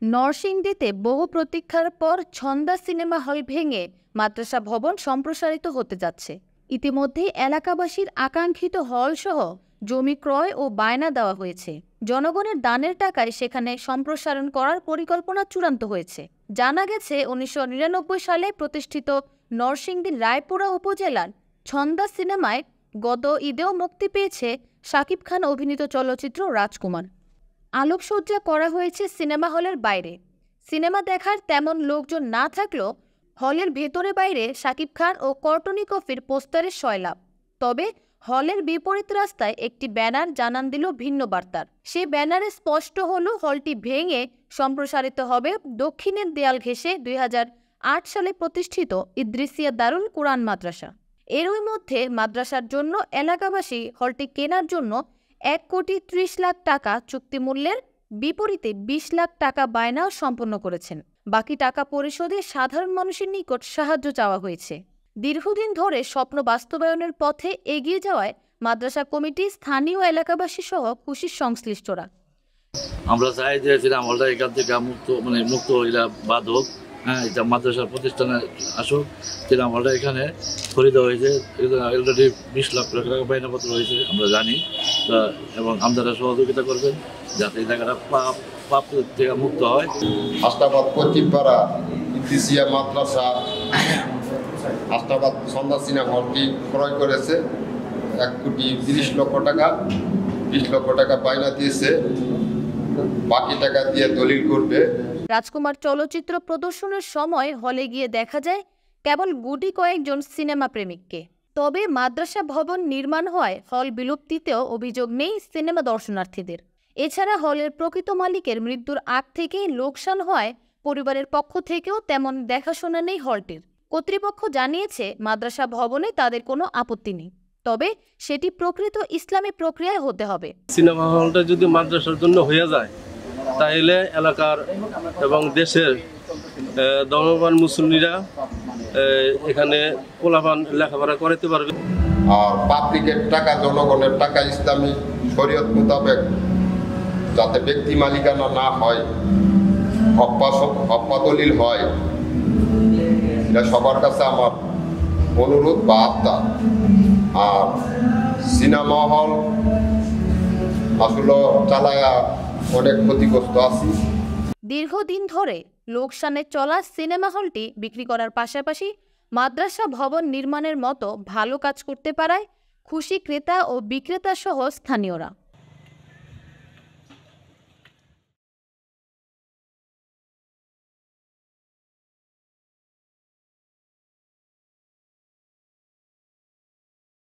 নরসিংদীতে বহু প্রতীক্ষার পর ছন্দা সিনেমা হল ভেঙে মাদ্রাসা ভবন সম্প্রসারিত হতে যাচ্ছে। ইতিমধ্যেই এলাকাবাসীর আকাঙ্ক্ষিত হলসহ জমি ক্রয় ও বায়না দেওয়া হয়েছে। জনগণের দানের টাকায় সেখানে সম্প্রসারণ করার পরিকল্পনা চূড়ান্ত হয়েছে। জানা গেছে 1999 সালে প্রতিষ্ঠিত নরসিংদীর রায়পুরা উপজেলার ছন্দা সিনেমায় গত ঈদেও মুক্তি পেয়েছে শাকিব খান অভিনীত চলচ্চিত্র রাজকুমার। আলোকসজ্জা করা হয়েছে সিনেমা হলের বাইরে। সিনেমা দেখার তেমন লোকজন না থাকলেও হলের ভেতরে বাইরে শাকিব খান ও কর্টনি কফির পোস্টারের সয়লাভ। তবে হলের বিপরীত রাস্তায় একটি ব্যানার জানান দিল ভিন্ন বার্তার। সেই ব্যানারে স্পষ্ট হলো হলটি ভেঙে সম্প্রসারিত হবে দক্ষিণের দেয়াল ঘেঁষে 2008 সালে প্রতিষ্ঠিত ইদ্রিসিয়া দারুল কুরআন মাদ্রাসা। এরই মধ্যে মাদ্রাসার জন্য এলাকাবাসী হলটি কেনার জন্য 1,30 লাখ টাকা চুক্তিমূল্যের বিপরীতে 20 লাখ টাকা বায়না সম্পন্ন করেছেন। বাকি টাকা পরিশোধে সাধারণ মানুষের নিকট সাহায্য চাওয়া হয়েছে। দীর্ঘদিন ধরে স্বপ্ন বাস্তবায়নের পথে এগিয়ে যাওয়ায় মাদ্রাসা কমিটি, স্থানীয় এলাকাবাসী সহ খুশির সংশ্লিষ্টরা। আমরা চাই যে হলটা এখান থেকে মুক্ত এটা বাদ হোক। হ্যাঁ, এটা মাদ্রাসার প্রতিষ্ঠানে আসুক। হলটা এখানে খরিদ হয়েছে, অলরেডি 20 লাখ টাকা বায়নাপত্র হয়েছে আমরা জানি। এবং আপনারা সহযোগিতা করবেন যাতে এই জায়গাটা পাপ থেকে মুক্ত হয়। আস্তাবাদ পশ্চিমপাড়া ইদ্রিসিয়া মাদ্রাসা আস্তাবাদ ছন্দা সিনেমা হলটি ক্রয় করেছে 1,30 লক্ষ টাকা। 20 লক্ষ টাকা বায়না দিয়েছে, বাকি টাকা দিয়ে দলিল করবে। রাজকুমার চলচ্চিত্র প্রদর্শনের সময় হলে গিয়ে দেখা যায় কেবল গুটি কয়েকজন সিনেমা প্রেমিককে। তবে মাদ্রাসা ভবন নির্মাণ হওয়ায় হল বিলুপ্তিতেও অভিযোগ নেই সিনেমা দর্শনার্থীদের। এছাড়া হলের প্রকৃত মালিকের মৃত্যুর আগ থেকেই লোকসান হওয়ায় পরিবারের পক্ষ থেকেও তেমন দেখাশোনা নেই হলটির। কর্তৃপক্ষ জানিয়েছে মাদ্রাসা ভবনে তাদের কোনো আপত্তি নেই, তবে সেটি প্রকৃত ইসলামী প্রক্রিয়ায় হতে হবে। সিনেমা হলটা যদি মাদ্রাসার জন্য হয়ে যায় তাহলে এলাকার এবং দেশের ধর্মবান মুসল্লিরা এখানে পোলাপান লেখাপড়া করাতে পারবে। আর পাবলিকের টাকা, জনগণের টাকা ইসলামী শরীয়ত মোতাবেক যাতে ব্যক্তি মালিকানা না হয়, হপ্পা দলিল হয়, এটা সবার কাছে আমার অনুরোধ বা আবদার। আর সিনেমা হল আসলে চালায়া অনেক ক্ষতিগ্রস্ত আছি। দীর্ঘদিন ধরে লোকসানে চলা সিনেমা হলটি বিক্রি করার পাশাপাশি মাদ্রাসা ভবন নির্মাণের মতো ভালো কাজ করতে পারায় খুশি ক্রেতা ও বিক্রেতা সহ স্থানীয়রা।